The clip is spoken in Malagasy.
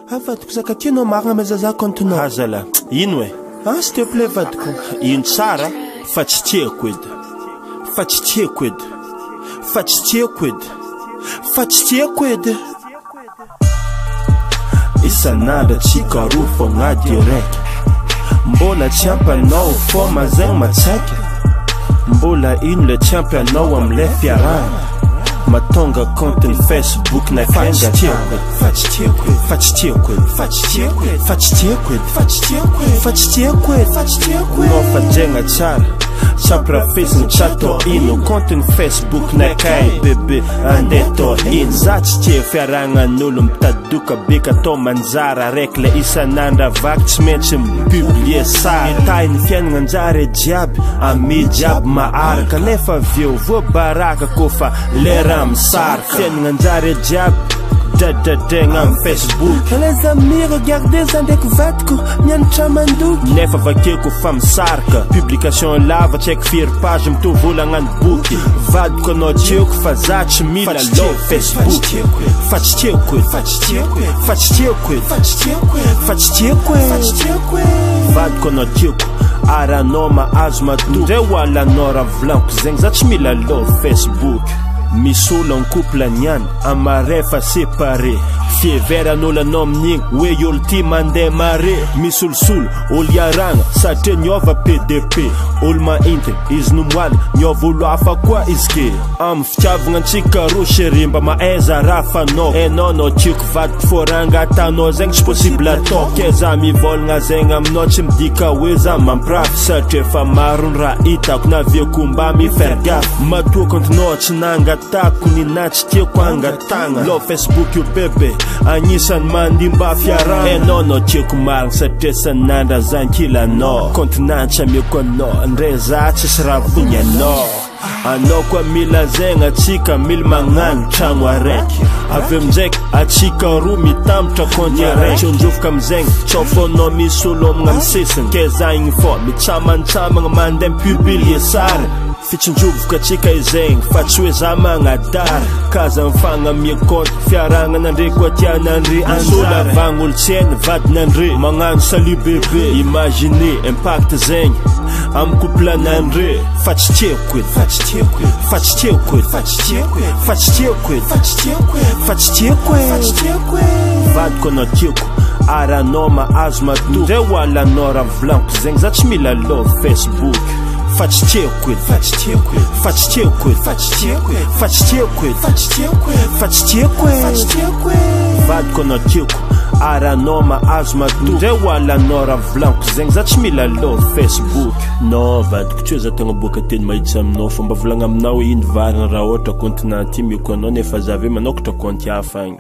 Vadiko zakatinao marina mezaza kontinao. Hazala, ino e? S'il te plaît vadiko. Ino tsara fa tsy tiako edy. Fa tsy tiako edy. Fa tsy tiako edy. Fa tsy tiako edy. Isan'andro tsika roa fogna direct. Mbola tsy ampanao fô mazegny matsaika. Mbola ino le tsy ampanao am'le fiarahana. Matonga compte Facebook na kenga tiako. Fa tsy tiako edy. Fa tsy tiako edy. Fa tsy tiako edy. Fa tsy tiako edy. Fa tsy tiako edy. Fa tsy tiako edy. Fa tsy tiako edy. Nofa jenga tsara sapra Facebook chato ino compte Facebook na kay bebe andeto in za tsy tia fiaragnan'olo mitadoka beka to manjara raiky le isan'andro vaky tsy maintsy mipublie sara tainy fiainagna anjara jiaby ami jiaby maharaka nefa veo voabaraka kofa lera misaraka fiainagna anjara jiaby dadadegna am Facebook. Les amis regardez andeko vadiko mianatra mandoky. Nefa vakeko fa misaraka publication lava check firy page mitovy agnano boky. Vadiko anao tiako fa za tsy mila lo Facebook. Fa tsy tiako edy. Fa tsy tiako edy. Fa tsy tiako edy. Fa tsy tiako edy. Fa tsy tiako edy. Fa tsy tiako edy. Vadiko anao tiako aranao mahazo matoky. Ndray hoalanao raha volaniko zegny za tsy mila lo Facebook. Misy olo en couple niany amare fa séparé fieveran'olo anao amin'igny hoe olo ty mandeha mare misy olosolo olo iaragna satria niova PDP olo mahintiny izy nomoaly niova olo hafa koa izy ke amy fitiavagna antsika roa chéri mba maaiza raha fanao enao nao tiako vadiko foranga atanao zegny tsy possible atao ke za mivolagna zegny aminao tsy midika hoe za mamprafy satria fa maro ny raha hitako naviako mba mifergafy matoa kontinao tsy nangatako nina tsy tiako angatagna lo Facebook io bebe agnisan'ny mandimba fiarahana enao nao tiako marigny satria san'andra zankilanao kontinantsy amiako anao ndray za tsisy raha vony anao anao koa mila zegny atsika mila magnano tragno araiky avy amindraiky atsika roa mitambatra konty araiky tsonjofoka amizegny tsofonao misy olo amigna misesiny ke za igny fô mitsamanitsamagna mandeha mipublie sary fitsinjovoka atsika izegny fa tsy hoe za magnadara kaza mifagnamia konty fiaragnana ndre koa tianandre ansola vagnolo tsiainy vadinandre magnano salut bebe imagine impact zegny amy couplanandre fa tsy tiako edy. Fa tsy tiako edy. Fa tsy tiako edy. Fa tsy tiako edy. Fa tsy tiako edy. Fa tsy tiako edy. Fa tsy tiako edy. Fa tsy tiako edy. Vadiko anao tiako aranao mahazo matoky ndray hoalanao raha volaniko zegny za tsy mila lo Facebook. Fa tsy tiako edy. Fa tsy tiako edy. Fa tsy tiako edy. Fa tsy tiako edy. Fa tsy tiako edy. Fa tsy tiako edy. Fa tsy tiako edy. Fa tsy tiako edy. Vadiko anao tiako aranao mahazo matoky ndray hoalanao raha volaniko zegny za tsy mila lo Facebook. No vadiko tsy hoe za tegna boaka teny mahitsy aminao fomba volagna aminao ino varina raha ohatra kontinant ty mioko anao nefa za ve manokatra konty hafa agny.